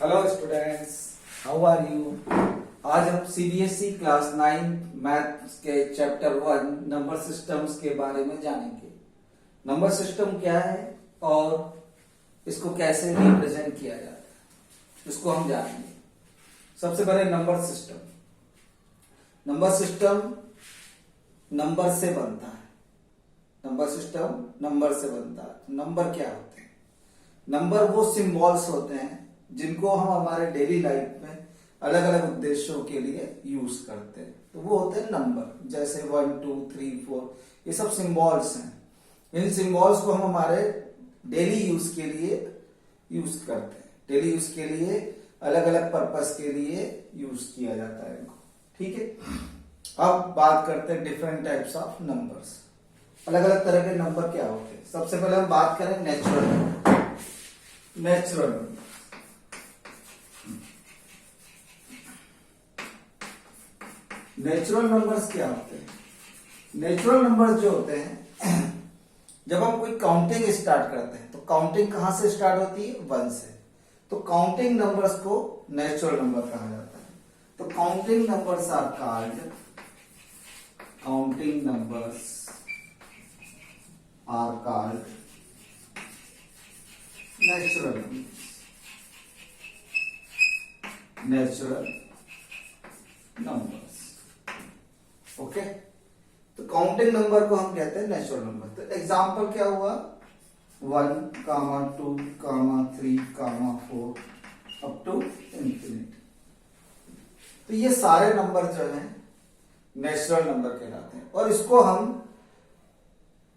Hello students, how are you. आज हम CBSE class 9 maths के चैप्टर 1 नंबर सिस्टम्स के बारे में जानेंगे। नंबर सिस्टम क्या है और इसको कैसे रिप्रेजेंट किया जाता है इसको हम जानेंगे। सबसे पहले number system. Number system number से बनता है। नंबर सिस्टम नंबर से बनता है। नंबर क्या होते हैं? नंबर वो सिंबल्स होते हैं जिनको हम हमारे डेली लाइफ में अलग अलग उद्देश्यों के लिए यूज करते हैं। तो वो होते हैं नंबर, जैसे 1 2 3 4, ये सब सिंबल्स हैं। इन सिंबल्स को हम हमारे डेली यूज के लिए यूज करते हैं। डेली यूज के लिए अलग अलग पर्पस के लिए यूज किया जाता है इनको। ठीक है, अब बात करते हैं डिफरेंट टाइप्स ऑफ नंबर्स। अलग अलग तरह के नंबर क्या होते हैं। सबसे पहले हम बात करें natural number. Natural number natural numbers क्या होते हैं? नेचुरल नंबर्स जो होते हैं, जब हम कोई काउंटिंग स्टार्ट करते हैं तो काउंटिंग कहां से स्टार्ट होती है? 1 से। तो काउंटिंग नंबर्स को नेचुरल नंबर कहा जाता है। तो counting numbers are called natural numbers. Okay, तो काउंटिंग नंबर को हम कहते हैं नेचुरल नंबर। तो एग्जांपल क्या हुआ? 1, 2, 3, 4 अप टू इंफिनिटी। तो ये सारे नंबर जो हैं नेचुरल नंबर कहलाते हैं। और इसको हम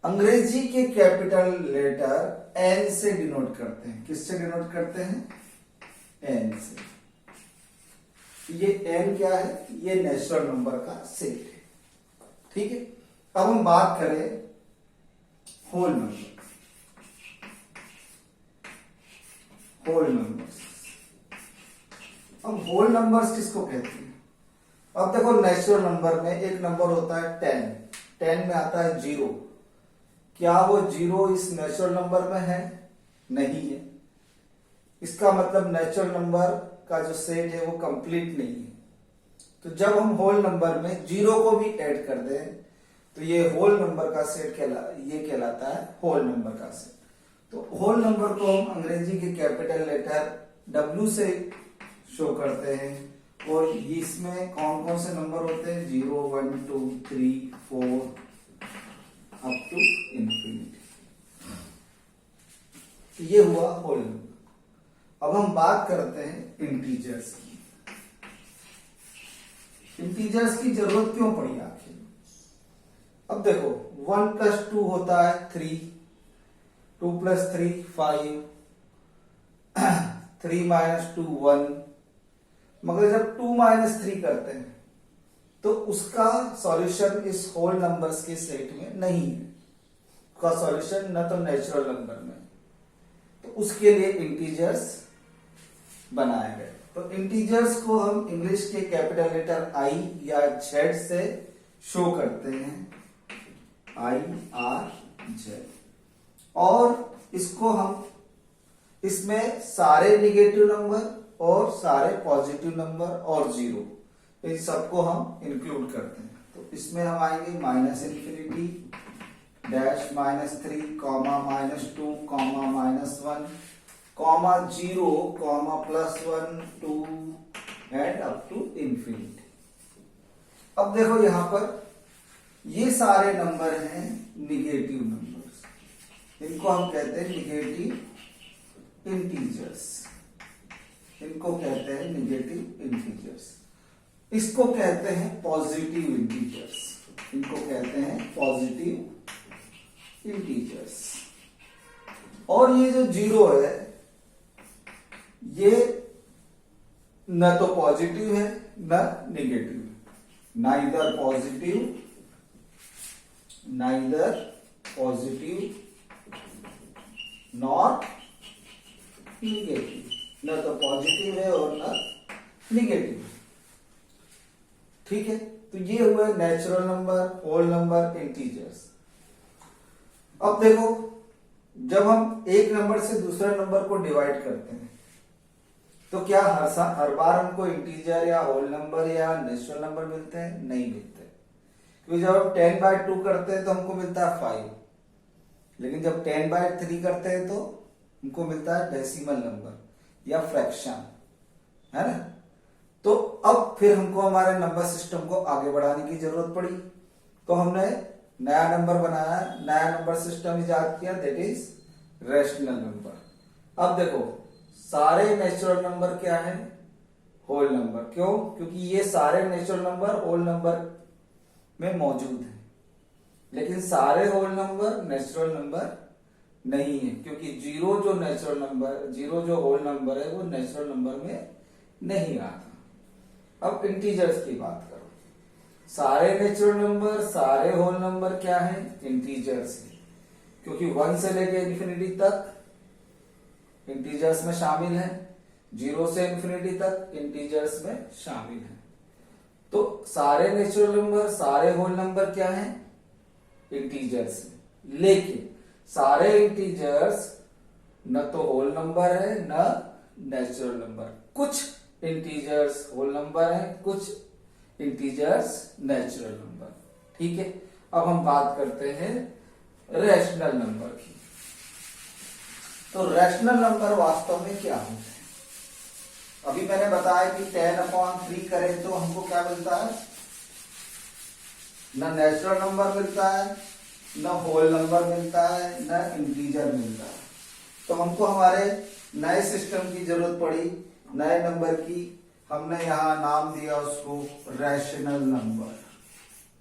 अंग्रेजी के कैपिटल लेटर एन से डिनोट करते हैं। किससे डिनोट करते हैं? एन से। ये एन क्या है? ये नेचुरल नंबर का सेट है। ठीक है, अब हम बात करें होल नंबर। Whole numbers. अब होल नंबर्स किसको कहते हैं? अब देखो, नेचुरल नंबर में एक नंबर होता है 10। 10 में आता है 0। क्या वो 0 इस नेचुरल नंबर में है? नहीं है। इसका मतलब नेचुरल नंबर का जो सेट है वो कंप्लीट नहीं है। तो जब हम होल नंबर में 0 को भी ऐड कर दें तो ये होल नंबर का सेट कहलाता है होल नंबर का सेट। तो होल नंबर को हम अंग्रेजी के कैपिटल लेटर W से शो करते हैं। और इसमें कौन कौन से नंबर होते हैं? 0 1 2 3 4 अप टू इंफिनिटी। ये हुआ होल नंबर। अब हम बात करते हैं इंटीजर्स की। इंटीजर्स की जरूरत क्यों पड़ी आखिर? अब देखो, 1 + 2 होता है 3, 2 + 3 5, 3 - 2 1। मगर जब 2 - 3 करते हैं तो उसका सॉल्यूशन इस होल नंबर्स के सेट में नहीं है। उसका सॉल्यूशन न तो नेचुरल नंबर में, तो उसके लिए इंटीजर्स बनाए गए। तो इंटीजर्स को हम इंग्लिश के कैपिटल लेटर I या Z से शो करते हैं, IRZ। और इसको हम इसमें सारे निगेटिव नंबर और सारे पॉजिटिव नंबर और 0, इन सबको हम इंक्लूड करते हैं। तो इसमें हम आएंगे -∞, dash -3, -2, -1, -0, +1 2 and up to infinity. अब देखो, यहां पर ये सारे नंबर हैं निगेटिव नंबर्स। इनको हम कहते हैं निगेटिव इंटीजर्स। इनको कहते हैं निगेटिव इंटीजर्स। इसको कहते हैं पॉजिटिव इंटीजर्स। इनको कहते हैं पॉजिटिव इंटीजर्स। और ये जो 0 है, ये न तो पॉजिटिव है न निगेटिव है। Neither positive not negative. न तो पॉजिटिव है और न निगेटिव है। ठीक है, तो ये हुए natural number, whole number, integers. अब देखो, जब हम एक नंबर से दूसरे नंबर को डिवाइड करते हैं तो क्या हर बार हमको इंटीजर या होल नंबर या नेचुरल नंबर मिलते हैं? नहीं मिलते, क्योंकि जब हम 10/2 करते हैं तो हमको मिलता है 5, लेकिन जब 10/3 करते हैं तो हमको मिलता है डेसिमल नंबर या फ्रैक्शन, है ना। तो अब फिर हमको हमारे नंबर सिस्टम को आगे बढ़ाने की जरूरत पड़ी, तो हमने नया नंबर बनाया, नया नंबर सिस्टम इजाद किया, दैट इज रैशनल नंबर। अब देखो सारे नेचुरल नंबर क्या है? Whole number. क्यों? क्योंकि ये सारे नेचुरल नंबर होल नंबर में मौजूद है, लेकिन सारे होल नंबर नेचुरल नंबर नहीं है, क्योंकि जीरो जो होल नंबर है वो नेचुरल नंबर में नहीं आता। अब इंटीजर्स की बात करो, सारे नेचुरल नंबर सारे होल नंबर क्या है? इंटीजर्स है, क्योंकि 1 से लेके इंफिनिटी तक इंटीजर्स में शामिल है, 0 से इंफिनिटी तक इंटीजर्स में शामिल है। तो सारे नेचुरल नंबर सारे होल नंबर क्या है? इंटीजर्स है, लेकिन सारे इंटीजर्स न तो होल नंबर है न नेचुरल नंबर। कुछ इंटीजर्स होल नंबर है, कुछ इंटीजर्स नेचुरल नंबर। ठीक है, अब हम बात करते हैं रैशनल नंबर की। तो रैशनल नंबर वास्तव में क्या होते हैं? अभी मैंने बताया कि 10/3 करें तो हमको क्या मिलता है? न नेचुरल नंबर मिलता है, न होल नंबर मिलता है, न इंटीजर मिलता है। तो हमको हमारे नए सिस्टम की जरूरत पड़ी, नए नंबर की। हमने यहां नाम दिया उसको रैशनल नंबर,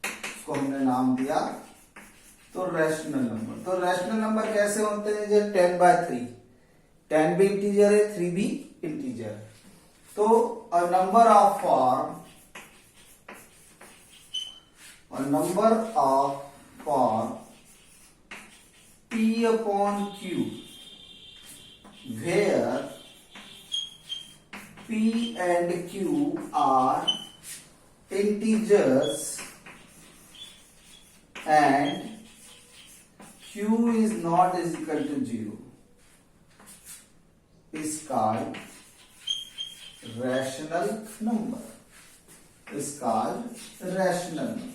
उसको हमने नाम दिया तो रैशनल नंबर। तो रैशनल नंबर कैसे होते हैं? जैसे 10/3, 10 भी इंटीजर है, 3 भी इंटीजर है। तो a number of form P/Q where P and Q are integers and Q is not is equal to 0 is called rational number, is called rational number।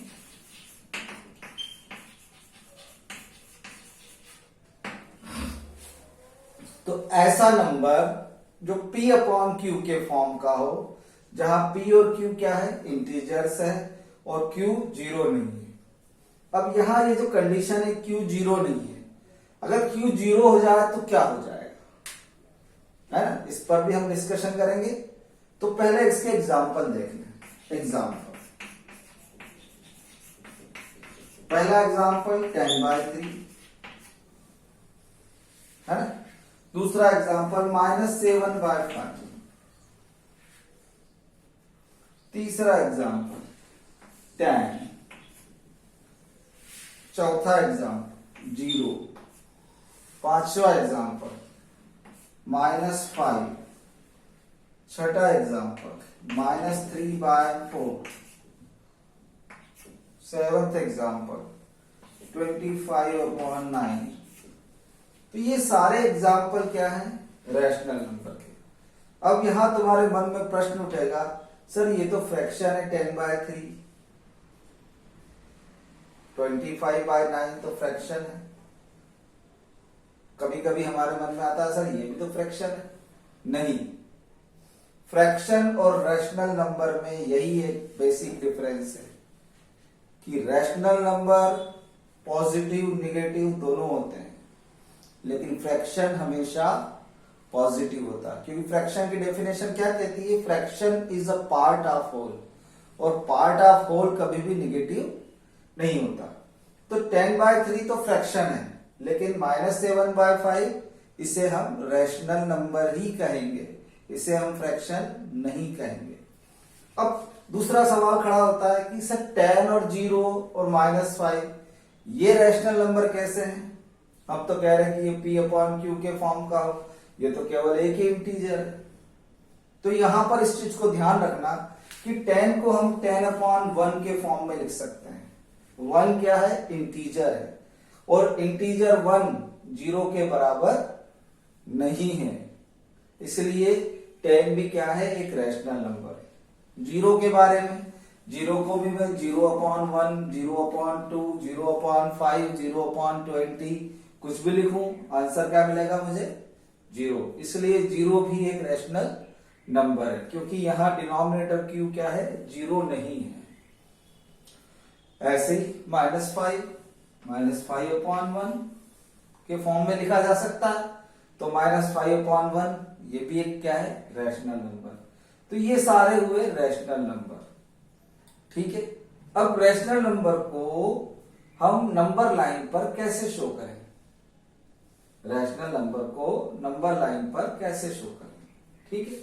तो ऐसा नंबर जो P/Q के फॉर्म का हो, जहां P और Q क्या है? इंटीजर्स है, और Q 0 नहीं है। अब यहां ये जो कंडीशन है Q 0 नहीं है, अगर Q 0 हो जाए तो क्या हो जाएगा, है ना। इस पर भी हम डिस्कशन करेंगे। तो पहले इसके एग्जाम्पल देख लें। एग्जाम्पल, पहला एग्जाम्पल 10/3, है ना। दूसरा एग्जाम्पल -7/5, तीसरा एग्जाम्पल 10, चौथा एग्जाम्पल 0, पांचवा एग्जाम्पल -5, छठा एग्जाम्पल -3/4, सेवंथ एग्जाम्पल 25/9। तो ये सारे एग्जाम्पल क्या हैं? रैशनल नंबर के। अब यहां तुम्हारे मन में प्रश्न उठेगा, सर ये तो फ्रैक्शन है 10/3, 25/9 तो फ्रैक्शन है। कभी कभी हमारे मन में आता है सर ये भी तो फ्रैक्शन है। नहीं, फ्रैक्शन और रैशनल नंबर में यही एक बेसिक डिफरेंस है कि रैशनल नंबर पॉजिटिव नेगेटिव दोनों होते हैं, लेकिन फ्रैक्शन हमेशा पॉजिटिव होता है। क्योंकि फ्रैक्शन की डेफिनेशन क्या कहती है? Fraction is a part of whole, और पार्ट ऑफ होल कभी भी नेगेटिव नहीं होता। तो 10/3 तो फ्रैक्शन है, लेकिन -7/5 इसे हम रैशनल नंबर ही कहेंगे, इसे हम फ्रैक्शन नहीं कहेंगे। अब दूसरा सवाल खड़ा होता है कि सर 10 और 0 और -5 ये रैशनल नंबर कैसे हैं? हम तो कह रहे हैं कि ये P/Q के फॉर्म का हो, ये तो केवल एक ही इंटीजर है। तो यहां पर इस चीज को ध्यान रखना कि 10 को हम 10/1 के फॉर्म में लिख सकते हैं। 1 क्या है? इंटीजर है, और इंटीजर 1 0 के बराबर नहीं है, इसलिए 10 भी क्या है, एक रैशनल नंबर है। जीरो के बारे में, जीरो को भी मैं 0/1, 0/2, 0/5, 0/20 कुछ भी लिखूं, आंसर क्या मिलेगा मुझे, जीरो। इसलिए जीरो भी एक रैशनल नंबर है, क्योंकि यहां डिनोमिनेटर क्यू क्या है, जीरो नहीं है। ऐसे ही -5, -5/1 के फॉर्म में लिखा जा सकता है, तो -5/1 ये भी एक क्या है, रैशनल नंबर। तो ये सारे हुए रैशनल नंबर, ठीक है। अब रैशनल नंबर को हम नंबर लाइन पर कैसे शो करें, रैशनल नंबर को नंबर लाइन पर कैसे शो करें, ठीक है।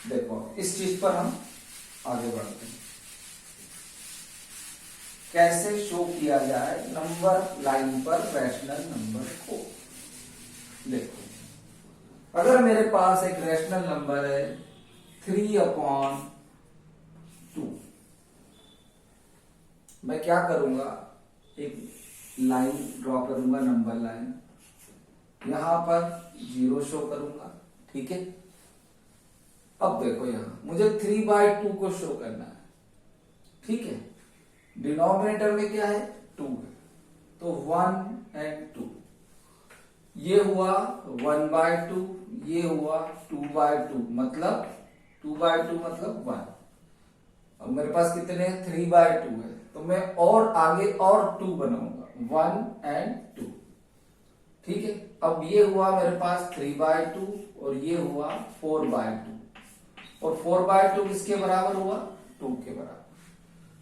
देखो इस चीज पर हम आगे बढ़ते हैं, कैसे शो किया जाए नंबर लाइन पर रैशनल नंबर को। देखो अगर मेरे पास एक रैशनल नंबर है 3/2, मैं क्या करूंगा, एक लाइन ड्रॉ करूंगा, नंबर लाइन, यहां पर जीरो शो करूंगा, ठीक है। अब देखो यहां मुझे 3/2 को शो करना है, ठीक है। डिनोमिनेटर में क्या है, 2 है, तो 1 और 2, ये हुआ 1/2, ये हुआ 2/2, मतलब 2/2 मतलब 1। अब मेरे पास कितने हैं, 3/2 है, तो मैं और आगे और 2 बनाऊंगा, 1 और 2, ठीक है। अब ये हुआ मेरे पास 3/2 और ये हुआ 4/2, और 4/2 किसके बराबर हुआ, 2 के बराबर।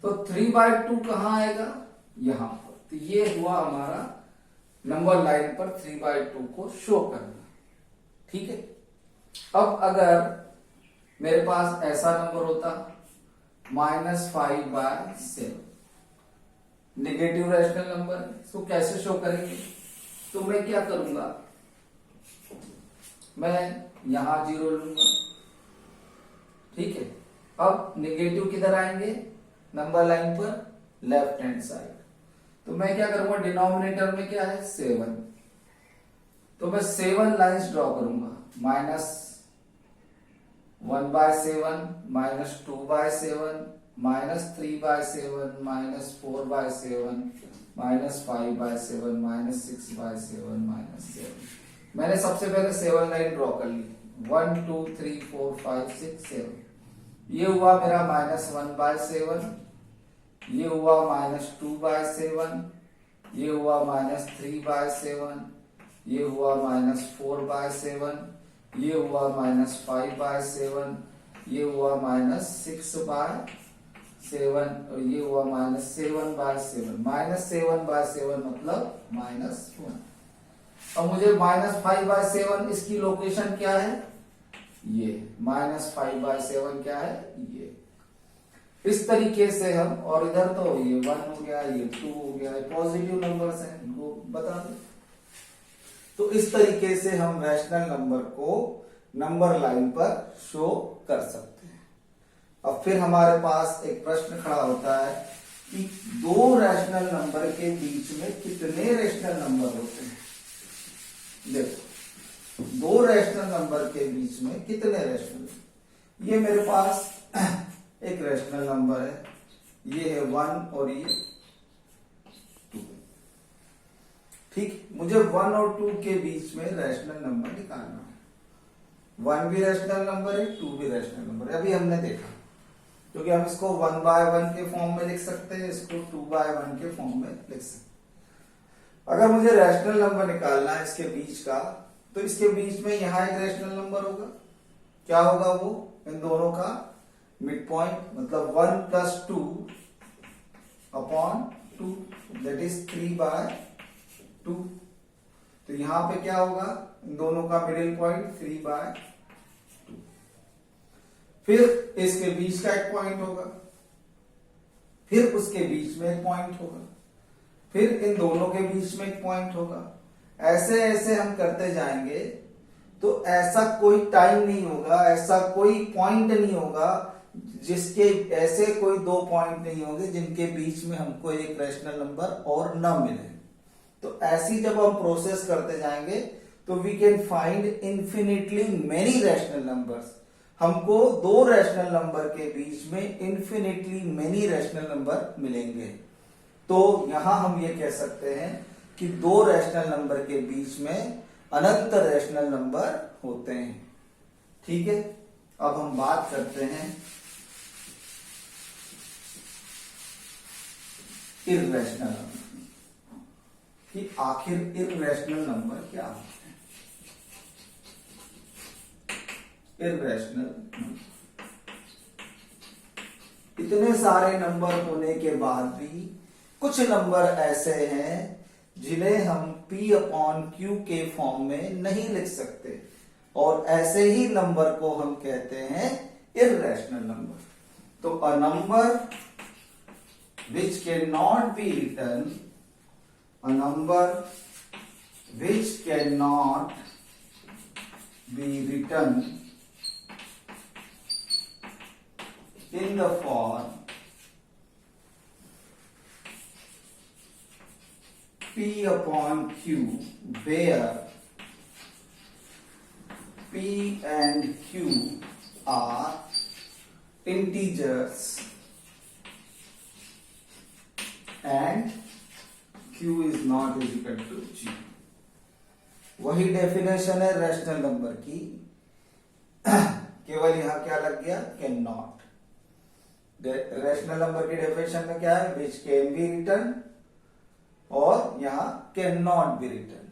तो 3/2 कहां आएगा, यहां पर। तो ये हुआ हमारा नंबर लाइन पर 3/2 को शो करना, ठीक है। अब अगर मेरे पास ऐसा नंबर होता -5/7, नेगेटिव रैशनल नंबर, इसको कैसे शो करेंगे, तो मैं क्या करूंगा, मैं यहां जीरो लूंगा, ठीक है। अब नेगेटिव किधर आएंगे, नंबर लाइन पर लेफ्ट हैंड साइड, तो मैं क्या करूंगा, डिनोमिनेटर में क्या है 7, तो मैं 7 लाइंस ड्रॉ करूंगा, -1/7, -2/7, -3/7, -4/7, -5/7, -6/7, -7। मैंने सबसे पहले 7 लाइन ड्रॉ कर ली, 1 2 3 4 5 6 7। ये हुआ मेरा -1/7, ये हुआ -2/7, ये हुआ -3/7, ये हुआ -4/7, ये हुआ -5/7, ये हुआ -6/7, और ये हुआ -7/7। -7/7 मतलब -1। अब मुझे -5/7 इसकी लोकेशन क्या है, ये -5/7 क्या है, ये। इस तरीके से हम, और इधर तो ये 1 हो गया, ये 2 हो गया, पॉजिटिव नंबर्स हैं, इनको बता दें। तो इस तरीके से हम रैशनल नंबर को नंबर लाइन पर शो कर सकते हैं। अब फिर हमारे पास एक प्रश्न खड़ा होता है कि दो रैशनल नंबर के बीच में कितने रैशनल नंबर होते हैं। देखो दो रैशनल नंबर के बीच में कितने रैशनल, ये मेरे पास एक रैशनल नंबर है, ये है 1 और ये 2, ठीक। मुझे 1 और 2 के बीच में रैशनल नंबर निकालना है। 1 भी रैशनल नंबर है, 2 भी रैशनल नंबर है, अभी हमने देखा, क्योंकि हम इसको 1/1 के फॉर्म में लिख सकते हैं, इसको 2/1 के फॉर्म में लिख सकते हैं। अगर मुझे रैशनल नंबर निकालना है इसके बीच का, तो इसके बीच में यहां एक रैशनल नंबर होगा, क्या होगा वो, इन दोनों का मिड पॉइंट, मतलब 1 + 2/2, दैट इज 3/2। तो यहां पे क्या होगा, इन दोनों का मिडिल पॉइंट 3/2। फिर इसके बीच का एक पॉइंट होगा, फिर उसके बीच में एक पॉइंट होगा, फिर इन दोनों के बीच में एक पॉइंट होगा। ऐसे ऐसे हम करते जाएंगे, तो ऐसा कोई टाइम नहीं होगा, ऐसा कोई पॉइंट नहीं होगा जिसके, ऐसे कोई दो पॉइंट नहीं होंगे जिनके बीच में हमको एक रैशनल नंबर और ना मिले। तो ऐसी जब हम प्रोसेस करते जाएंगे तो we can find infinitely many rational numbers. हमको दो रैशनल नंबर के बीच में इन्फिनिटली मेनी रैशनल नंबर मिलेंगे। तो यहां हम ये कह सकते हैं कि दो रैशनल नंबर के बीच में अनंत रैशनल नंबर होते हैं। ठीक है, अब हम बात करते हैं इर्रेशनल नंबर कि आखिर इर्रेशनल नंबर क्या होते हैं। इर्रेशनल इतने सारे नंबर होने के बाद भी कुछ नंबर ऐसे हैं जिन्हें हम P अपॉन Q के फॉर्म में नहीं लिख सकते, और ऐसे ही नंबर को हम कहते हैं इर्रेशनल नंबर। तो a number which cannot be written, a number which cannot be written in the form P upon Q, where P and Q are integers and Q is not equal to G। वही definition है rational number की, केवल यहां क्या लग गया, can not. Rational number की definition में क्या है, विच कैन बी रिटन, और यहां कैन नॉट बी रिटन।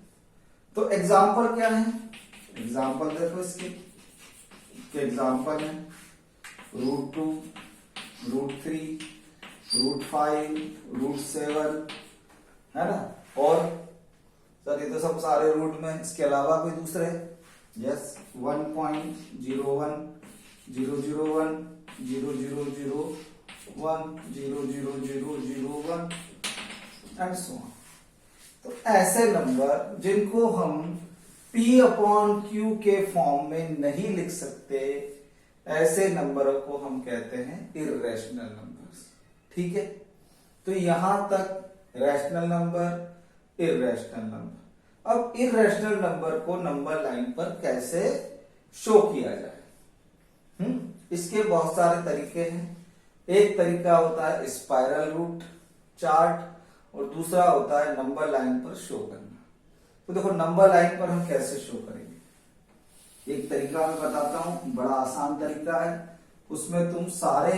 तो एग्जाम्पल क्या है, एग्जाम्पल देखो इसके एग्जाम्पल है √2, √3, √5, √7, है ना। और सर ये तो सब सारे रूट में, इसके अलावा कोई दूसरे, यस 1.01, 001, 0001, 00001 एंड सो ऑन। तो ऐसे नंबर जिनको हम P अपॉन Q के फॉर्म में नहीं लिख सकते, ऐसे नंबरों को हम कहते हैं इर्रेशनल नंबर्स। ठीक है, तो यहां तक रैशनल नंबर, इर्रेशनल नंबर। अब इर्रेशनल नंबर को नंबर लाइन पर कैसे शो किया जाए, इसके बहुत सारे तरीके हैं। एक तरीका होता है स्पाइरल रूट चार्ट, और दूसरा होता है नंबर लाइन पर शो करना। तो देखो नंबर लाइन पर हम कैसे शो करेंगे। एक तरीका मैं बताता हूं, बड़ा आसान तरीका है। उसमें तुम सारे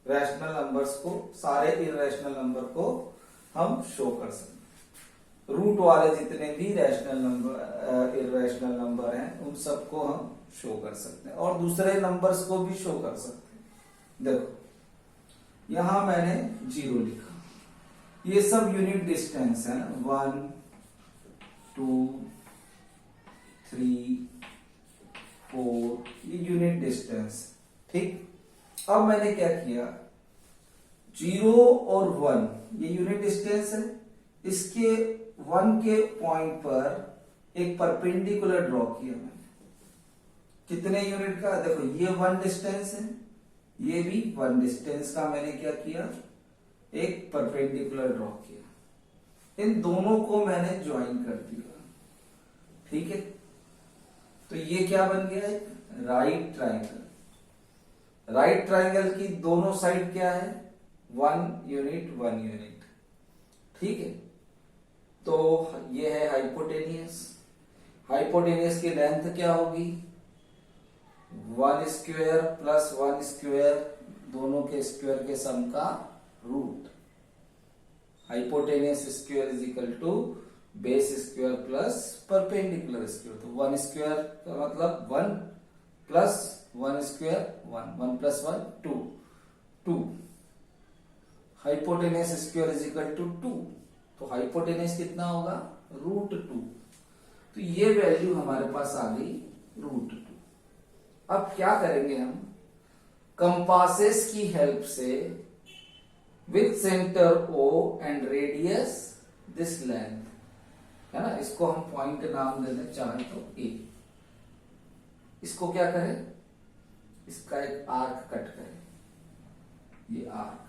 रैशनल नंबर्स को, सारे इर्रेशनल नंबर को हम शो कर सकते हैं। रूट वाले जितने भी रैशनल नंबर, इर्रेशनल नंबर हैं, उन सबको हम शो कर सकते हैं, और दूसरे नंबर्स को भी शो कर सकते हैं। देखो यहां मैंने 0 लिखा, ये सब यूनिट डिस्टेंस है ना, 1, 2, 3, 4, ये यूनिट डिस्टेंस। ठीक, अब मैंने क्या किया, 0 और 1 ये यूनिट डिस्टेंस है, इसके 1 के पॉइंट पर एक परपेंडिकुलर ड्रॉ किया मैंने। कितने यूनिट का, देखो ये 1 डिस्टेंस है, ये भी 1 डिस्टेंस का मैंने क्या किया, एक परपेंडिकुलर ड्रॉ किया। इन दोनों को मैंने ज्वाइन कर दिया। ठीक है, तो ये क्या बन गया, एक राइट ट्राइंगल। राइट ट्राइंगल की दोनों साइड क्या है, 1 यूनिट 1 यूनिट। ठीक है, तो ये है हाइपोटेनियस। हाइपोटेनियस की लेंथ क्या होगी, 1 स्क्वायर प्लस 1 स्क्वायर, दोनों के स्क्वायर के सम का root. Hypotenuse square is equal to base square plus perpendicular square. तो 1 स्क्वायर का मतलब 1 plus 1 square 1, 1 plus 1 2, 2। Hypotenuse square is equal to 2, तो हाइपोटेनियस कितना होगा, √2। तो ये वैल्यू हमारे पास आ गई √2। अब क्या करेंगे हम, कंपासेस की हेल्प से with centre O and radius this length, है ना, इसको हम पॉइंट नाम देना चाहें तो A। इसको क्या करें, इसका एक आर्क कट करें, ये आर्क।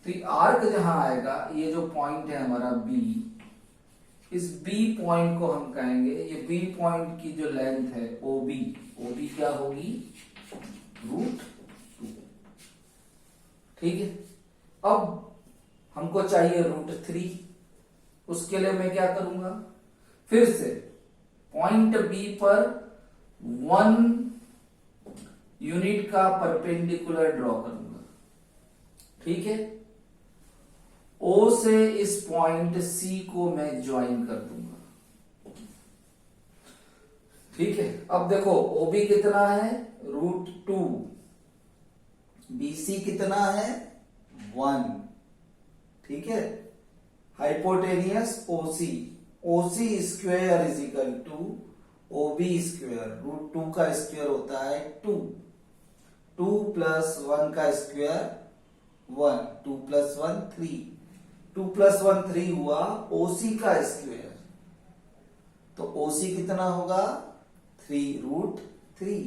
तो ये आर्क जहां आएगा, ये जो पॉइंट है हमारा B, इस बी पॉइंट को हम कहेंगे, ये बी पॉइंट की जो लेंथ है ओबी, ओबी क्या होगी, √2। ठीक है, अब हमको चाहिए √3। उसके लिए मैं क्या करूंगा, फिर से पॉइंट बी पर 1 यूनिट का परपेंडिकुलर ड्रॉ करूंगा। ठीक है, ओ से इस पॉइंट सी को मैं ज्वाइन कर दूंगा। ठीक है, अब देखो ओबी कितना है, √2, बीसी कितना है, 1। ठीक है, hypotenuse OC, OC square is equal to OB square, √2 का स्क्वेयर होता है 2, 2 + 1 का स्क्वेयर 1, 2 + 1 3, 2 + 1 3 हुआ, ओसी का स्क्वेयर, तो ओसी कितना होगा 3√3,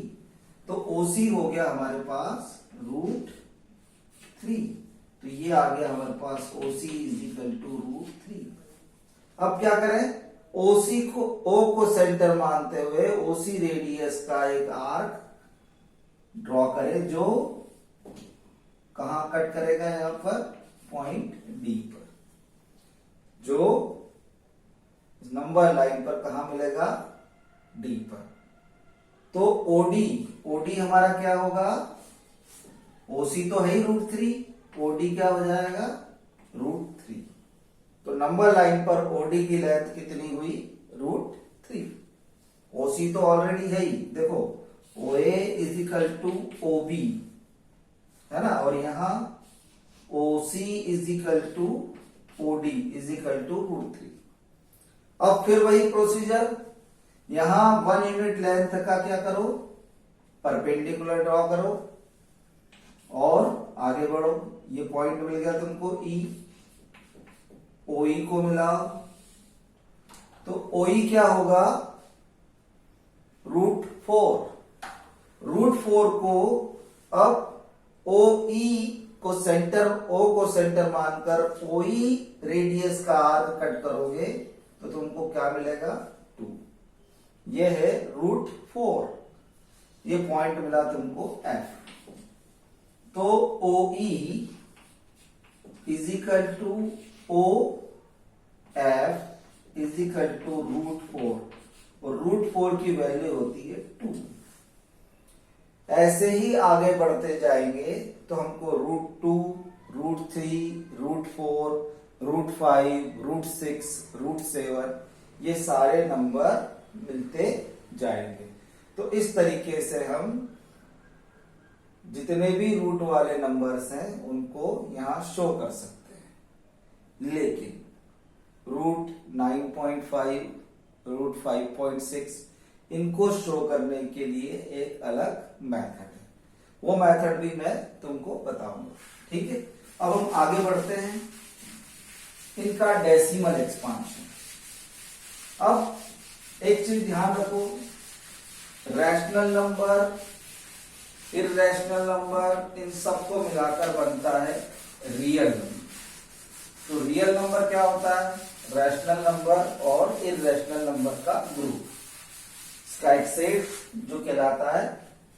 तो ओसी हो गया हमारे पास √3, तो ये आ गया हमारे पास ओसी इज इक्वल टू √3। अब क्या करें, ओसी को, ओ को सेंटर मानते हुए ओसी रेडियस का एक आर्क ड्रॉ करें जो कहां कट करेगा, यहां पर पॉइंट डी पर, जो नंबर लाइन पर कहां मिलेगा, डी पर। तो ओडी, ओडी हमारा क्या होगा, ओसी तो है ही √3, ओडी क्या हो जाएगा √3। तो नंबर लाइन पर ओडी की लेंथ कितनी हुई, √3। ओसी तो ऑलरेडी है ही, देखो ओए इज इक्वल टू ओबी है ना, और यहां OC is equal to OD is equal to √3। अब फिर वही प्रोसीजर, यहां 1 यूनिट लेंथ का क्या करो, परपेंडिकुलर ड्रॉ करो और आगे बढ़ो। ये पॉइंट मिल गया तुमको ई, ओई को मिलाओ, तो ओई क्या होगा √4, √4 को अब ओ ई को सेंटर, ओ को सेंटर मानकर ओई रेडियस का आर्क कट करोगे तो तुमको क्या मिलेगा 2। ये है √4, ये पॉइंट मिला तुमको एफ। तो O E is equal to O F is equal to √4, और √4 की वैल्यू होती है 2। ऐसे ही आगे बढ़ते जाएंगे तो हमको √2, √3, √4, √5, √6, √7 ये सारे नंबर मिलते जाएंगे। तो इस तरीके से हम जितने भी रूट वाले नंबर्स हैं उनको यहां शो कर सकते हैं। लेकिन √9.5, √5.6 इनको शो करने के लिए एक अलग मेथड है, वो मेथड भी मैं तुमको बताऊंगा। ठीक है, अब हम आगे बढ़ते हैं, इनका डेसिमल एक्सपांशन। अब एक चीज ध्यान रखो, रैशनल नंबर, इररेशनल नंबर, इन सबको मिलाकर बनता है रियल नंबर। तो रियल नंबर क्या होता है, रैशनल नंबर और इररेशनल नंबर का ग्रुप, इसका एक सेट जो कहलाता है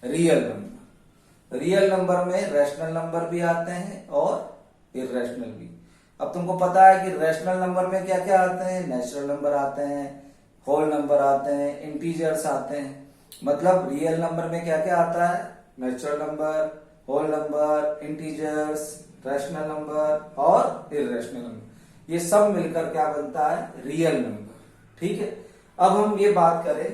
रियल नंबर। रियल नंबर में रैशनल नंबर भी आते हैं और इररेशनल भी। अब तुमको पता है कि रैशनल नंबर में क्या क्या आते हैं, नेचुरल नंबर आते हैं, होल नंबर आते हैं, इंटीजर्स आते हैं। मतलब रियल नंबर में क्या क्या आता है, natural number, whole number, integers, rational number और इररेशनल नंबर, ये सब मिलकर क्या बनता है, रियल नंबर। ठीक है, अब हम ये बात करें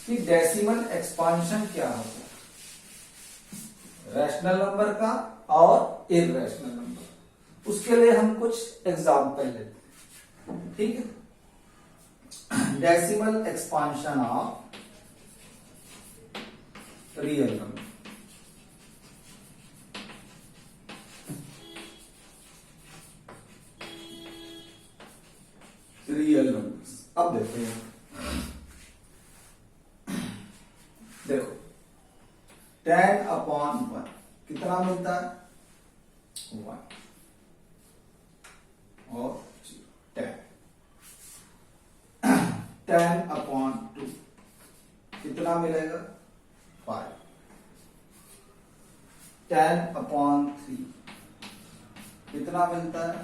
कि डेसिमल एक्सपांशन क्या होता है, रैशनल नंबर का और इररेशनल नंबर। उसके लिए हम कुछ एग्जाम्पल लेते हैं। ठीक है, decimal expansion of real number. Real numbers अब देखते हैं, देखो 10/1 कितना मिलता है, 1 और 0। 10/2 कितना मिलेगा 5। 10/3 कितना मिलता है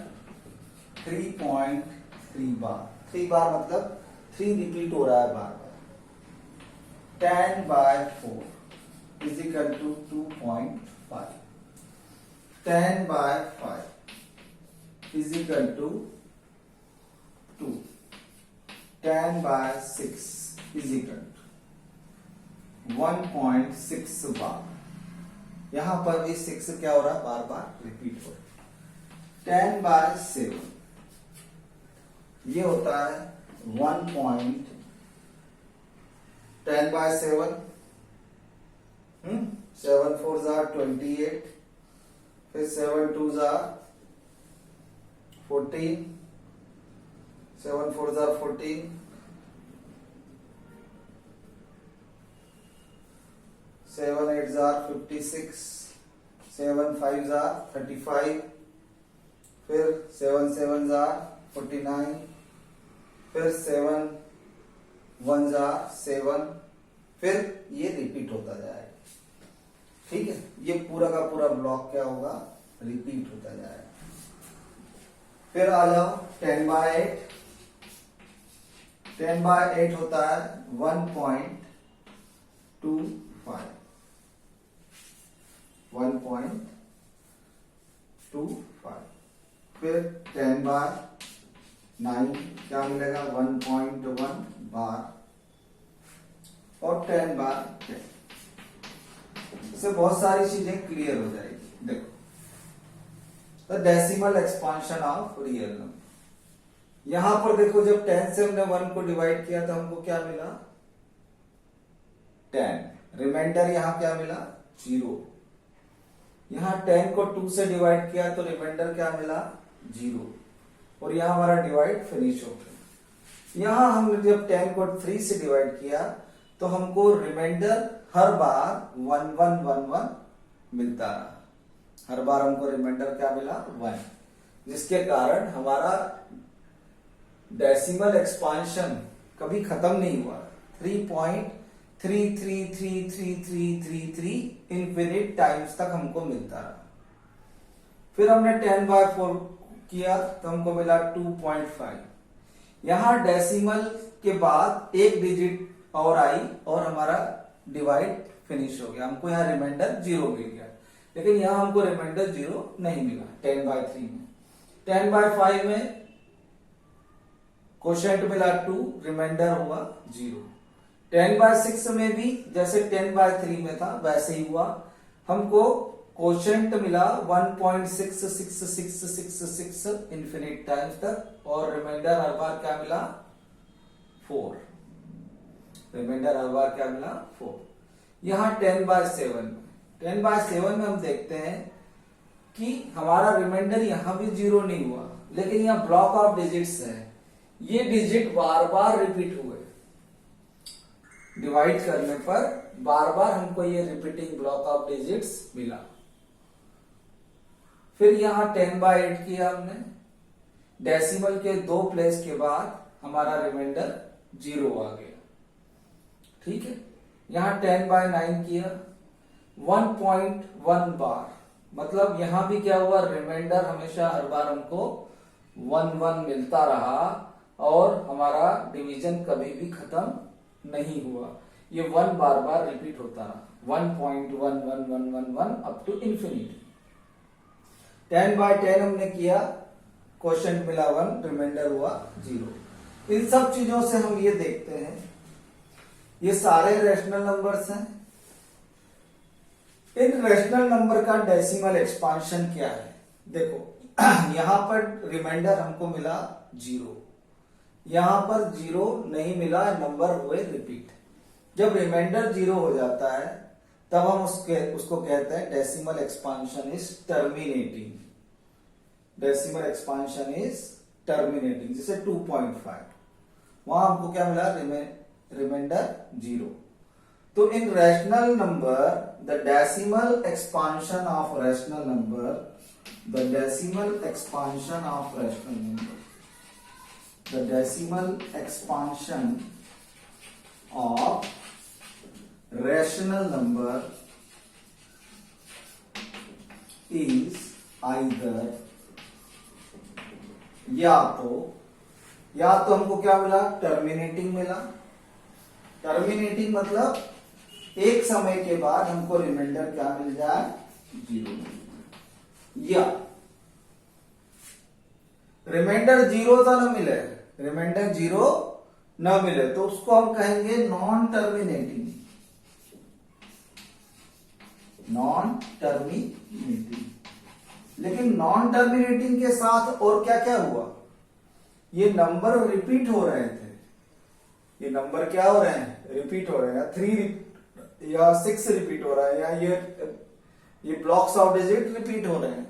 3.3 बार। 3 बार मतलब 3 रिपीट हो रहा है बार बार। 10/4 is equal to 2.5। 10/5 is equal to 2। 10/6 is equal to 1.6 बार। यहां पर भी 6 क्या हो रहा है बार बार रिपीट हो रहा है। 10/7 ये होता है 10/7 7 4 28, फिर 7 2 14, 7 4 14, 7 8 56, 7 5 35, फिर 7 7 49, फिर 7 1 7, फिर ये रिपीट होता जाएगा। ठीक है, ये पूरा का पूरा ब्लॉक क्या होगा रिपीट होता जाएगा। फिर आ जाओ 10/8। 10/8 होता है 1.25। 1.25। फिर 10/9 क्या मिलेगा 1.1 बार। और 10/10 इससे बहुत सारी चीजें क्लियर हो जाएगी। देखो the decimal expansion of real number. यहां पर देखो जब 10 से हमने 1 को डिवाइड किया तो हमको क्या मिला 10। रिमाइंडर यहां क्या मिला 0। यहां 10 को 2 से डिवाइड किया तो रिमाइंडर क्या मिला 0। और यहां हमारा डिवाइड फिनिश हो गया। यहां हमने जब 10 को 3 से डिवाइड किया तो हमको रिमाइंडर हर बार 1 1 1 1 मिलता रहा। हर बार हमको रिमाइंडर क्या मिला 1, जिसके कारण हमारा डेसिमल एक्सपांशन कभी खत्म नहीं हुआ। 3.333333 इन्फिनिट टाइम्स तक हमको मिलता रहा। फिर हमने 10/4 किया तो हमको मिला 2.5। यहां डेसिमल के बाद एक डिजिट और आई और हमारा डिवाइड फिनिश हो गया। हमको यहाँ रिमाइंडर 0 मिल गया, लेकिन यहां हमको रिमाइंडर 0 नहीं मिला 10/3 में। 10/5 में कोशेंट मिला 2, रिमाइंडर हुआ 0। 10/6 में भी जैसे 10/3 में था वैसे ही हुआ। हमको कोशेंट मिला 1.666666 इन्फिनिट टाइम्स तक और रिमाइंडर हर बार क्या मिला 4। रिमाइंडर हर बार क्या मिला 4। यहां 10/7 में हम देखते हैं कि हमारा रिमाइंडर यहां भी 0 नहीं हुआ, लेकिन यहां ब्लॉक ऑफ डिजिट्स है। ये डिजिट बार बार रिपीट हुए। डिवाइड करने पर बार बार हमको ये रिपीटिंग ब्लॉक ऑफ डिजिट्स मिला। फिर यहां 10/8 किया हमने। डेसिमल के 2 प्लेस के बाद हमारा रिमाइंडर 0 आ गया। ठीक है, यहां 10/9 किया 1.1 बार। मतलब यहां भी क्या हुआ रिमाइंडर हमेशा हर बार हमको 1 1 मिलता रहा और हमारा डिवीजन कभी भी खत्म नहीं हुआ। ये 1 बार बार रिपीट होता रहा 1.1111 अप टू इंफिनिटी। 10/10 हमने किया, क्वोशिएंट मिला 1, रिमाइंडर हुआ 0। इन सब चीजों से हम ये देखते हैं ये सारे रैशनल नंबर्स हैं। इन रैशनल नंबर का डेसिमल एक्सपांशन क्या है? देखो यहां पर रिमाइंडर हमको मिला 0, यहां पर 0 नहीं मिला, नंबर हुए रिपीट। जब रिमाइंडर 0 हो जाता है तब हम उसको कहते हैं decimal expansion is terminating. Decimal expansion is terminating. जैसे 2.5 वहां हमको क्या मिला रिमाइंडर 0। तो in rational number the decimal expansion of rational number, the decimal expansion of rational number the decimal expansion of rational number is either या तो हमको क्या मिला, टर्मिनेटिंग मिला। टर्मिनेटिंग मतलब एक समय के बाद हमको रिमाइंडर क्या मिल जाए, 0। या रिमाइंडर 0 तो न मिले, रिमाइंडर 0 न मिले तो उसको हम कहेंगे नॉन टर्मिनेटिंग। Non terminating. लेकिन नॉन टर्मिनेटिंग के साथ और क्या क्या हुआ, ये नंबर रिपीट हो रहे थे। ये नंबर क्या हो रहे हैं, रिपीट हो रहे हैं। 3 या 6 रिपीट हो रहा है, या ये ब्लॉक्स ऑफ डिजिट रिपीट हो रहे हैं।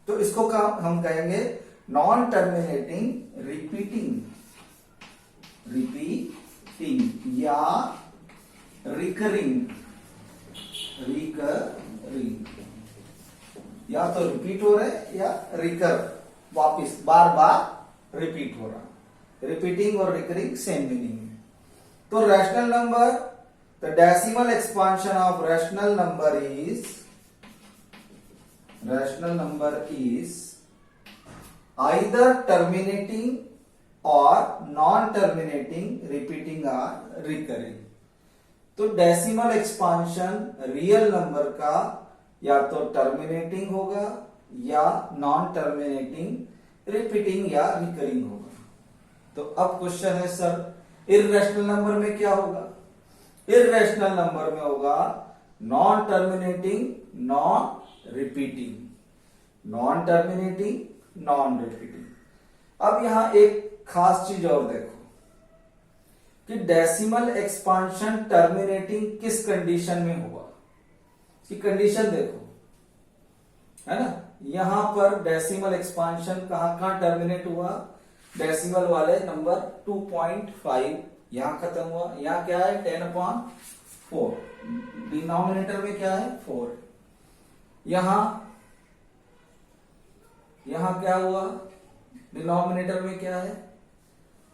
तो इसको हम कहेंगे नॉन टर्मिनेटिंग रिपीटिंग या रिकरिंग। या तो रिपीट हो रहे या रिकर, वापिस बार बार रिपीट हो रहा। रिपीटिंग और रिकरिंग सेम मीनिंग है। तो rational number, the decimal expansion of rational number is either terminating or non-terminating, repeating or recurring। तो डेसिमल एक्सपांशन रियल नंबर का या तो टर्मिनेटिंग होगा या नॉन टर्मिनेटिंग, रिपीटिंग या रिकरिंग होगा। तो अब क्वेश्चन है सर इररेशनल नंबर में क्या होगा? इररेशनल नंबर में होगा non terminating, non repeating. Non terminating, non repeating. अब यहां एक खास चीज और देखो कि डेसिमल एक्सपांशन टर्मिनेटिंग किस कंडीशन में होगा। इसकी कंडीशन देखो, है ना। यहां पर डेसिमल एक्सपांशन कहां टर्मिनेट हुआ, डेसिमल वाले नंबर 2.5 यहां खत्म हुआ। यहां क्या है, 10/4। डिनोमिनेटर में क्या है, 4। यहां क्या हुआ, डिनोमिनेटर में क्या है,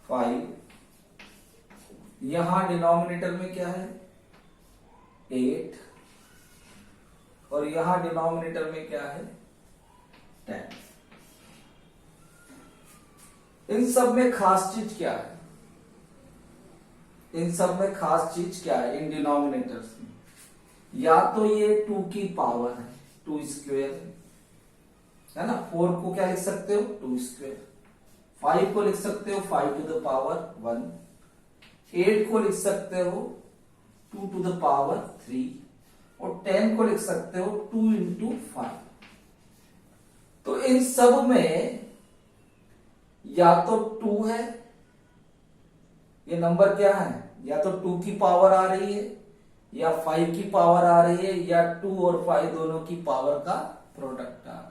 5। यहां डिनोमिनेटर में क्या है, 8। और यहां डिनोमिनेटर में क्या है, 10। इन सब में खास चीज क्या है, इन सब में खास चीज क्या है, इन डिनोमिनेटर्स में? या तो ये 2 की पावर है, 2 स्क्वायर है ना। 4 को क्या लिख सकते हो, 2 स्क्वायर। 5 को लिख सकते हो 5 टू द पावर 1। 8 को लिख सकते हो 2 टू द पावर 3। और 10 को लिख सकते हो 2 इंटू 5। तो इन सब में या तो 2 है, ये नंबर क्या है, या तो 2 की पावर आ रही है या 5 की पावर आ रही है, या 2 और 5 दोनों की पावर का प्रोडक्ट आ रहा है।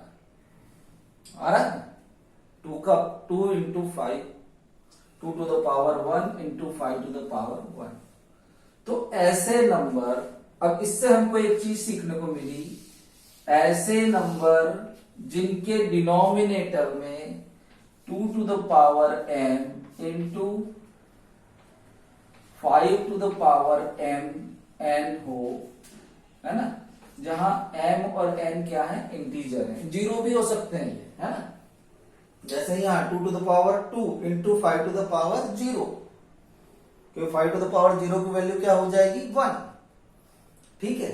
2 into 5, 2 to the power 1 into 5 to the power 1। तो ऐसे नंबर, अब इससे हमको एक चीज सीखने को मिली, ऐसे नंबर जिनके डिनोमिनेटर में 2 to the power m into 5 to the power n हो, है ना। जहां m और n क्या है, इंटीजर है, 0 भी हो सकते हैं ये, है ना। जैसे यहां 2 to the power 2 into 5 to the power 0, क्योंकि 5 टू द पावर 0 की वैल्यू क्या हो जाएगी, 1। ठीक है,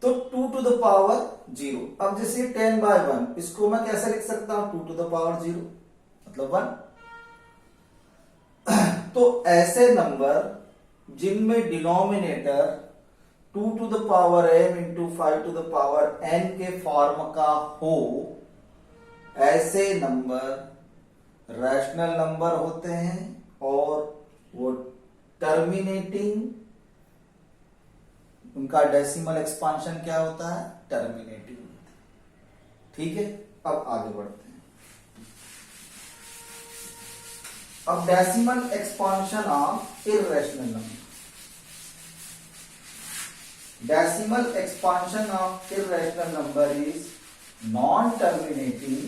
तो 2 टू द पावर 0। अब जैसे 10/1, इसको मैं कैसे लिख सकता हूं, 2 टू द पावर 0 मतलब 1। तो ऐसे नंबर जिनमें denominator 2 to the power m into 5 to the power n के फॉर्म का हो, ऐसे नंबर रैशनल नंबर होते हैं और वो टर्मिनेटिंग, उनका डेसिमल एक्सपांशन क्या होता है, टर्मिनेटिंग। ठीक है, अब आगे बढ़ते हैं। अब decimal expansion of irrational number. Decimal expansion of irrational number is non terminating,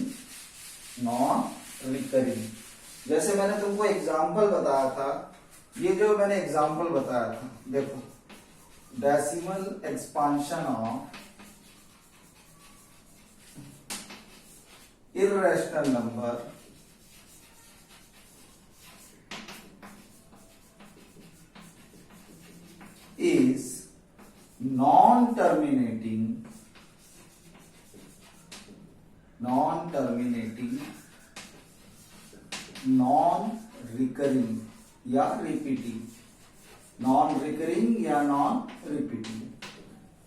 non recurring. जैसे मैंने तुमको एग्जाम्पल बताया था, ये जो मैंने एग्जाम्पल बताया था, देखो decimal expansion of irrational number is non-terminating non-recurring या रिपीटिंग, नॉन-रिकरिंग या नॉन-रिपीटिंग,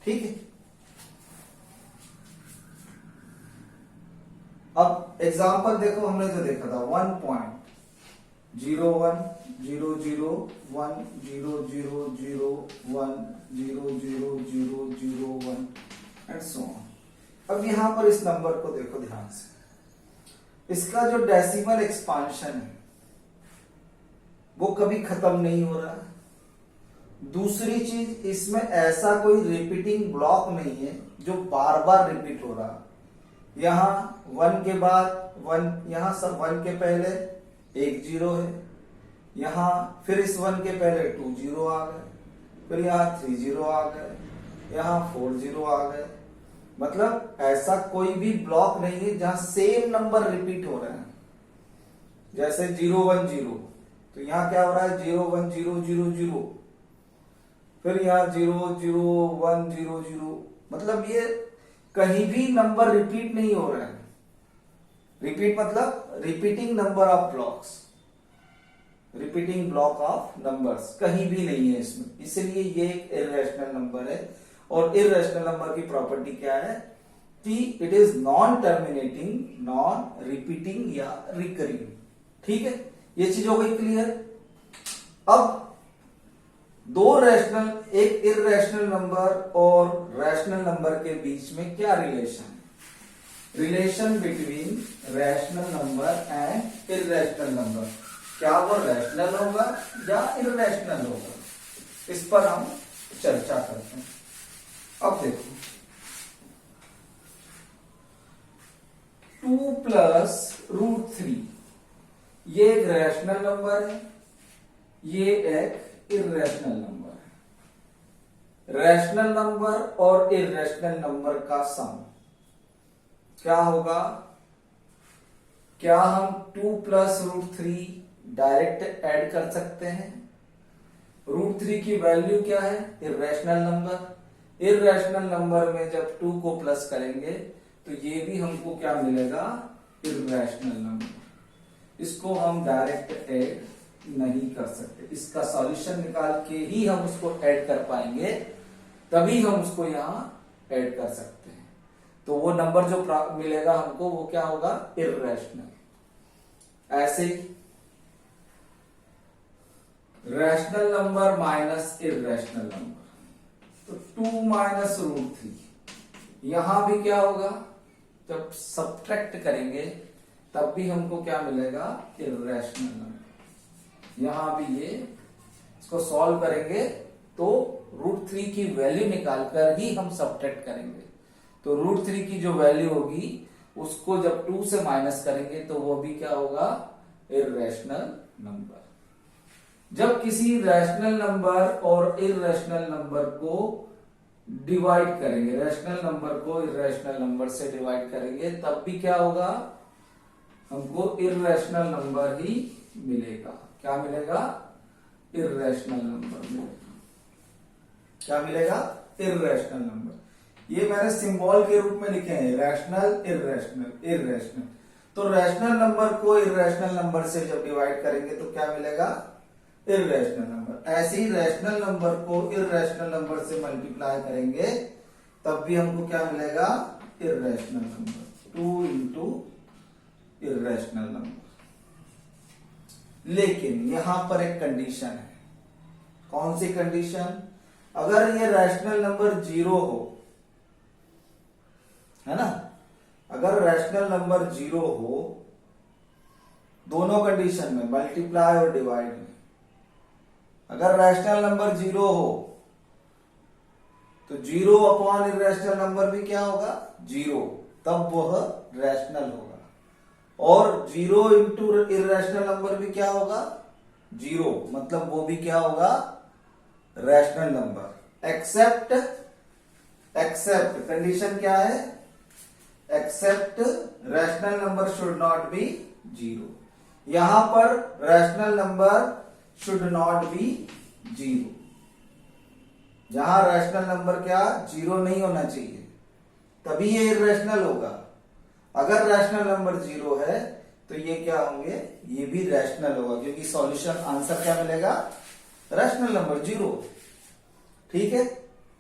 ठीक है। अब एग्जाम्पल देखो, हमने जो देखा था 1.0100010001 एंड सो ऑन। अब यहां पर इस नंबर को देखो ध्यान से, इसका जो डेसिमल एक्सपांशन है वो कभी खत्म नहीं हो रहा है। दूसरी चीज, इसमें ऐसा कोई रिपीटिंग ब्लॉक नहीं है जो बार बार रिपीट हो रहा। यहां 1 के बाद 1, यहां सब 1 के पहले एक 0 है, यहां फिर इस 1 के पहले 2 0 आ गए, फिर यहां 3 0 आ गए, यहां 4 0 आ गए। मतलब ऐसा कोई भी ब्लॉक नहीं है जहां सेम नंबर रिपीट हो रहे हैं। जैसे 0 1 0, तो यहां क्या हो रहा है 0 1 0 0 0, फिर यहां 0 0 1 0 0। मतलब ये कहीं भी नंबर रिपीट नहीं हो रहे हैं। रिपीट मतलब repeating number of blocks, repeating block of numbers कहीं भी नहीं है इसमें, इसलिए ये एक इर्रेशनल नंबर है। और इर्रेशनल नंबर की प्रॉपर्टी क्या है कि it is non terminating, non repeating या रिकरिंग, ठीक है। ये चीज हो गई क्लियर। अब दो रैशनल, एक इर्रेशनल नंबर और रैशनल नंबर के बीच में क्या रिलेशन है? Relation between rational number and irrational number, क्या वो रैशनल होगा या इर्रेशनल होगा, इस पर हम चर्चा करते हैं। अब देखो 2 + √3 ये एक रैशनल नंबर है, ये एक इर्रेशनल नंबर है। रैशनल नंबर और इर्रेशनल नंबर का सम क्या होगा? क्या हम 2 + √3 डायरेक्ट ऐड कर सकते हैं? √3 की वैल्यू क्या है? Irrational number. इर्रेशनल नंबर में जब 2 को प्लस करेंगे तो ये भी हमको क्या मिलेगा? Irrational number. इसको हम डायरेक्ट ऐड नहीं कर सकते, इसका सॉल्यूशन निकाल के ही हम उसको ऐड कर पाएंगे, तभी हम उसको यहां ऐड कर सकते हैं। तो वो नंबर जो मिलेगा हमको वो क्या होगा? इर्रेशनल। ऐसे ही rational number minus irrational number, तो 2 - √3 यहां भी क्या होगा? जब सब्ट्रैक्ट करेंगे तब भी हमको क्या मिलेगा? Irrational number. यहां भी ये इसको सॉल्व करेंगे तो √3 की वैल्यू निकालकर ही हम सब्ट्रैक्ट करेंगे। तो √3 की जो वैल्यू होगी उसको जब 2 से माइनस करेंगे तो वो भी क्या होगा? Irrational number. जब किसी रैशनल नंबर और इर्रेशनल नंबर को डिवाइड करेंगे, रैशनल नंबर को इर्रेशनल नंबर से डिवाइड करेंगे, तब भी क्या होगा? हमको इर्रेशनल नंबर ही मिलेगा। क्या मिलेगा? इर्रेशनल नंबर मिलेगा। क्या मिलेगा? Irrational number. ये मैंने सिंबल के रूप में लिखे हैं, रैशनल, इर्रेशनल, इर्रेशनल। तो रैशनल नंबर को इर्रेशनल नंबर से जब डिवाइड करेंगे तो क्या मिलेगा? Irrational number. ऐसे ही रैशनल नंबर को इर्रेशनल नंबर से मल्टीप्लाई करेंगे तब भी हमको क्या मिलेगा? Irrational number. 2 × irrational number. लेकिन यहां पर एक कंडीशन है। कौन सी कंडीशन? अगर ये रैशनल नंबर 0 हो, है ना, अगर रैशनल नंबर 0 हो, दोनों कंडीशन में, मल्टीप्लाई और डिवाइड में, अगर रैशनल नंबर 0 हो तो 0/इर्रेशनल नंबर भी क्या होगा? 0, तब वह रैशनल होगा। और 0 इंटू इरेशनल नंबर भी क्या होगा? 0, मतलब वो भी क्या होगा? Rational number. एक्सेप्ट कंडीशन क्या है? Except rational number should not be 0। यहां पर rational number should not be 0। जहां रैशनल नंबर क्या 0 नहीं होना चाहिए, तभी ये इरेशनल होगा। अगर रैशनल नंबर 0 है तो ये क्या होंगे? ये भी रैशनल होगा, क्योंकि सॉल्यूशन आंसर क्या मिलेगा? Rational number 0। ठीक है,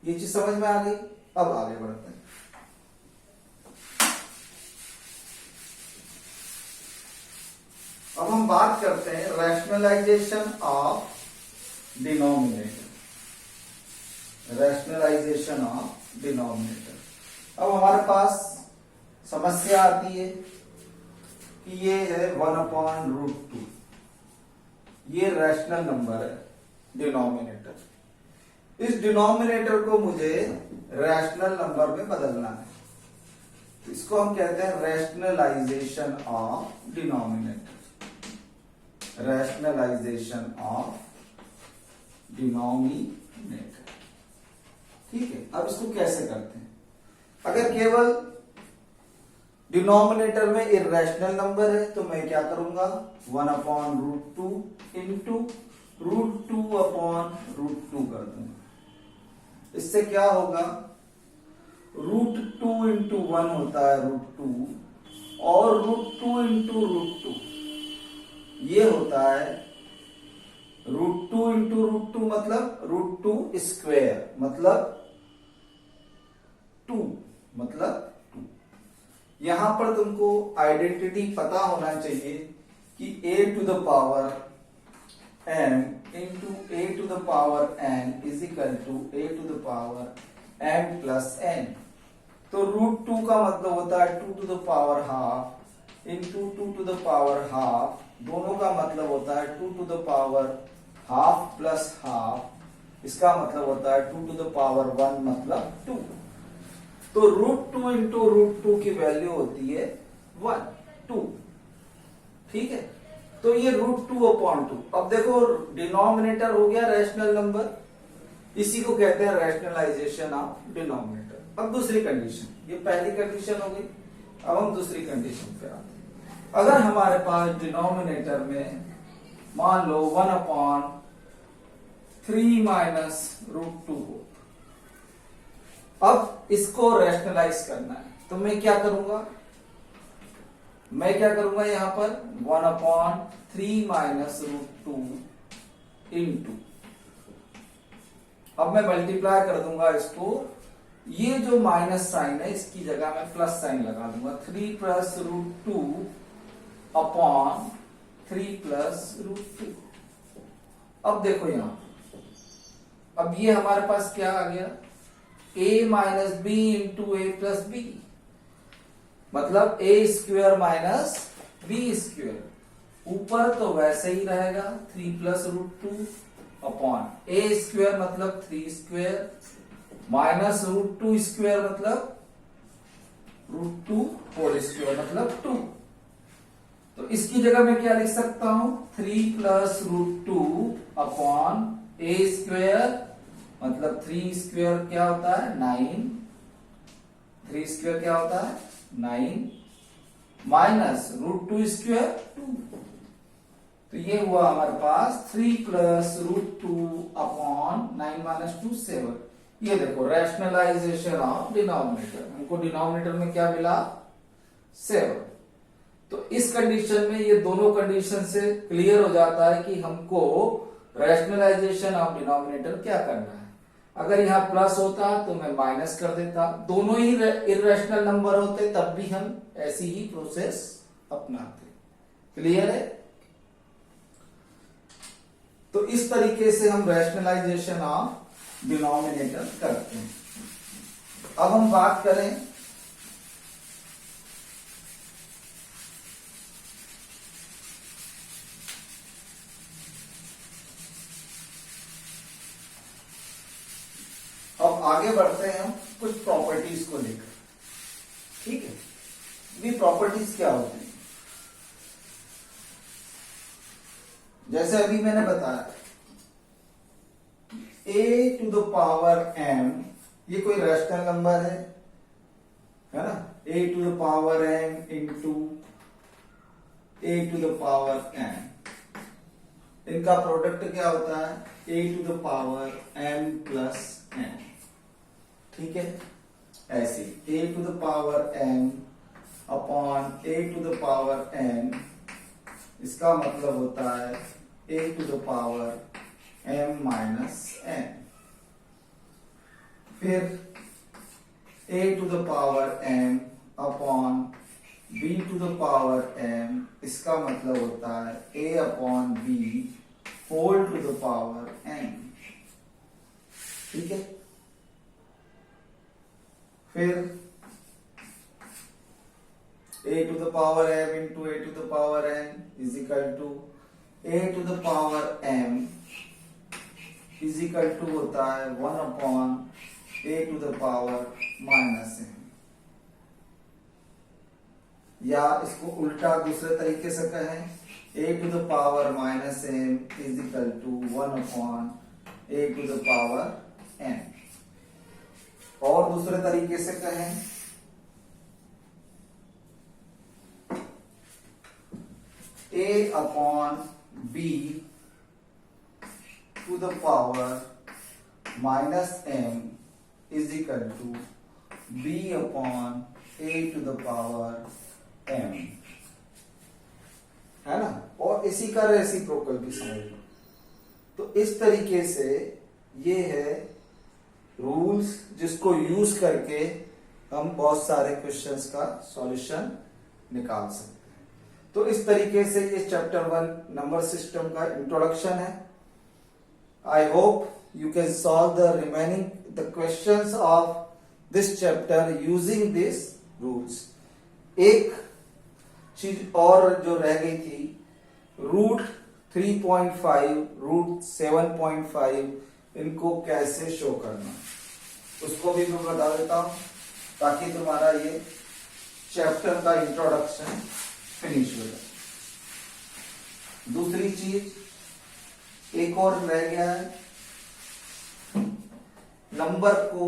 ये चीज समझ में आ गई। अब आगे बढ़ते हैं। अब हम बात करते हैं rationalisation of denominator. Rationalisation of denominator. अब हमारे पास समस्या आती है कि ये है 1/√2, ये रैशनल नंबर है डिनोमिनेटर। इस डिनोमिनेटर को मुझे रैशनल नंबर में बदलना है, इसको हम कहते हैं rationalisation of denominator. Rationalisation of denominator. ठीक है, अब इसको कैसे करते हैं? अगर केवल डिनोमिनेटर में इरेशनल नंबर है तो मैं क्या करूंगा? 1/√2 इंटू √2/√2 कर दूंगा। इससे क्या होगा? √2 इंटू 1 होता है √2, और √2 इंटू √2 ये होता है √2 इंटू √2, मतलब √2 स्क्वायर, मतलब 2, मतलब 2। यहां पर तुमको आइडेंटिटी पता होना चाहिए कि a to the power m into a to the power n is equal to a to the power m plus n। तो √2 का मतलब होता है 2 to the power half into 2 to the power half, दोनों का मतलब होता है 2 to the power half plus half, इसका मतलब होता है 2 टू द पावर 1, मतलब 2। तो √2 इंटू √2 की वैल्यू होती है 1, 2। ठीक है, तो ये √2/2। अब देखो डिनोमिनेटर हो गया रैशनल नंबर, इसी को कहते हैं रैशनलाइजेशन ऑफ डिनोमिनेटर। अब दूसरी कंडीशन, ये पहली कंडीशन हो गई, अब हम दूसरी कंडीशन पे आते हैं। अगर हमारे पास डिनोमिनेटर में मान लो 1/3 माइनस √2 हो, अब इसको रैशनलाइज करना है तो मैं क्या करूंगा? यहां पर 1/3 माइनस √2 इंटू, अब मैं मल्टीप्लाई कर दूंगा इसको, ये जो माइनस साइन है इसकी जगह मैं प्लस साइन लगा दूंगा, 3 प्लस √2 अपॉन 3 प्लस √2। अब देखो यहां, अब ये हमारे पास क्या आ गया? a minus B into A plus B, मतलब a square minus B square. ऊपर तो वैसे ही रहेगा 3 प्लस √2 अपॉन a स्क्वेयर मतलब 3 स्क्वेयर माइनस √2 स्क्वेयर मतलब √2 होल स्क्वेयर मतलब 2। तो इसकी जगह मैं क्या लिख सकता हूं? 3 प्लस √2 अपॉन a स्क्वेयर मतलब 3 स्क्वेयर क्या होता है? 9। 3 स्क्वेयर क्या होता है? 9 माइनस √2 स्क्वेयर 2। तो ये हुआ हमारे पास 3 प्लस √2 अपॉन 9 माइनस 2 7। ये देखो रैशनलाइजेशन ऑफ डिनोमिनेटर, हमको डिनोमिनेटर में क्या मिला? 7। तो इस कंडीशन में ये दोनों कंडीशन से क्लियर हो जाता है कि हमको रैशनलाइजेशन ऑफ डिनोमिनेटर क्या करना है। अगर यहां प्लस होता तो मैं माइनस कर देता, दोनों ही इरेशनल नंबर होते तब भी हम ऐसी ही प्रोसेस अपनाते। क्लियर है? तो इस तरीके से हम रैशनलाइजेशन ऑफ डिनोमिनेटर करते हैं। अब हम बात करें अब आगे बढ़ते हैं हम कुछ प्रॉपर्टीज को लेकर। ठीक है, ये प्रॉपर्टीज क्या होती है? जैसे अभी मैंने बताया a to the power m, ये कोई रैशनल नंबर है ना, a to the power m into a to the power m, इनका प्रोडक्ट क्या होता है a to the power m plus n, ठीक है। ऐसे a to the power m upon a to the power n, इसका मतलब होता है a to the power m minus n। फिर a to the power m upon b to the power m, इसका मतलब होता है a upon b whole to the power n, ठीक है। फिर a to the power m into a to the power n is equal to a to the power m is equal to होता है 1 upon a to the power minus m, या इसको उल्टा दूसरे तरीके से कहें a to the power minus m is equal to 1 upon a to the power n, और दूसरे तरीके से कहें a upon b to the power minus m is equal to b upon a to the power m, है ना। और इसी का रेसिप्रोकल भी समझ लो। तो इस तरीके से ये है रूल्स जिसको यूज करके हम बहुत सारे क्वेश्चंस का सॉल्यूशन निकाल सकते हैं। तो इस तरीके से ये चैप्टर 1 नंबर सिस्टम का इंट्रोडक्शन है। I hope you can solve the remaining the questions of this chapter using this rules. एक चीज और जो रह गई थी, रूट 3.5 रूट 7.5 इनको कैसे शो करना, उसको भी मैं बता देता हूं ताकि तुम्हारा ये चैप्टर का इंट्रोडक्शन फिनिश हो जाए। दूसरी चीज एक और रह गया है, नंबर को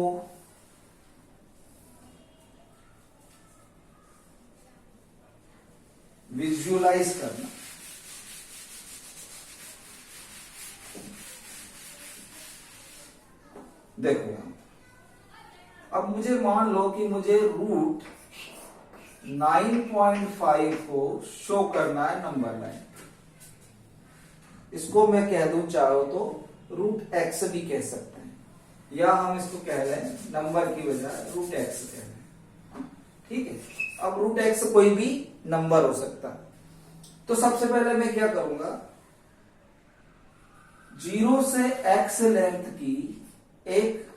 विजुअलाइज करना। देखो यहां, अब मुझे मान लो कि मुझे रूट 9.5 को शो करना है नंबर लाइन। इसको मैं कह दूं चाहो तो रूट एक्स भी कह सकते हैं, या हम इसको कह लें नंबर की बजाय रूट एक्स कह लें, ठीक है। अब रूट एक्स कोई भी नंबर हो सकता है। तो सबसे पहले मैं क्या करूंगा, 0 से x लेंथ की एक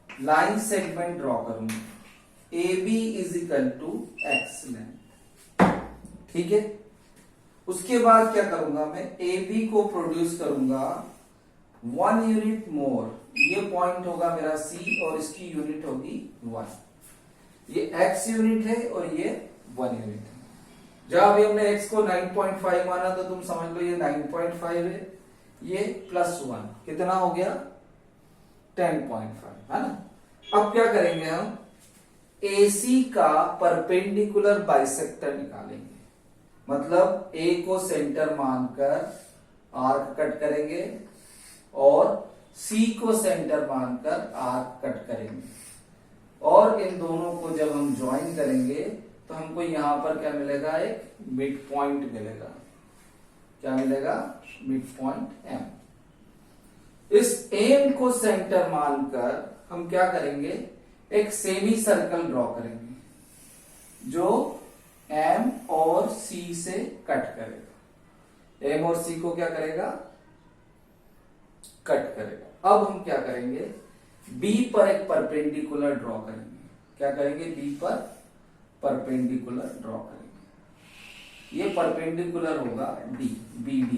लाइन सेगमेंट ड्रॉ करूंगा, AB is equal to X length, ठीक है। उसके बाद क्या करूंगा, मैं AB को प्रोड्यूस करूंगा 1 यूनिट मोर, ये पॉइंट होगा मेरा C और इसकी यूनिट होगी 1। ये x यूनिट है और ये 1 यूनिट है। जब अभी हमने x को 9.5 माना तो तुम समझ लो ये 9.5 है, ये प्लस 1 कितना हो गया 10.5, है ना। अब क्या करेंगे हम, AC का परपेंडिकुलर बाइसेक्टर निकालेंगे, मतलब A को सेंटर मानकर आर्क कट करेंगे और C को सेंटर मानकर आर्क कट करेंगे, और इन दोनों को जब हम ज्वाइन करेंगे तो हमको यहां पर क्या मिलेगा, एक मिड पॉइंट मिलेगा। क्या मिलेगा, मिड पॉइंट M। इस M को सेंटर मानकर हम क्या करेंगे, एक सेमी सर्कल ड्रॉ करेंगे जो M और C से कट करेगा। M और C को क्या करेगा, कट करेगा। अब हम क्या करेंगे, B पर एक परपेंडिकुलर ड्रॉ करेंगे। क्या करेंगे, B पर परपेंडिकुलर ड्रॉ करेंगे। ये परपेंडिकुलर होगा D, BD।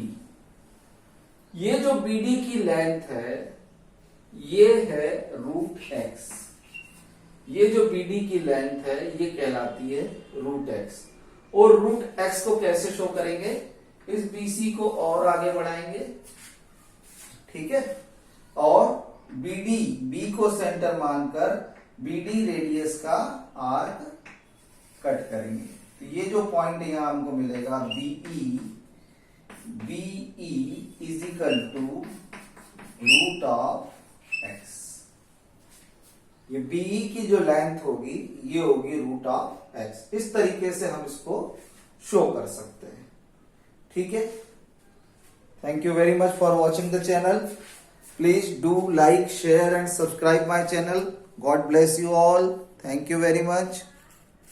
ये जो BD की लेंथ है ये है रूट एक्स। ये जो BD की लेंथ है ये कहलाती है रूट एक्स। और रूट एक्स को कैसे शो करेंगे, इस BC को और आगे बढ़ाएंगे, ठीक है, और BD, B को सेंटर मानकर BD रेडियस का आर्क कट करेंगे। तो ये जो पॉइंट यहां हमको मिलेगा BE is equal to root of x। ये BE की जो लेंथ होगी ये होगी रूट ऑफ x। इस तरीके से हम इसको शो कर सकते हैं, ठीक है। Thank you very much for watching the channel. Please do like, share and subscribe my channel. God bless you all. Thank you very much.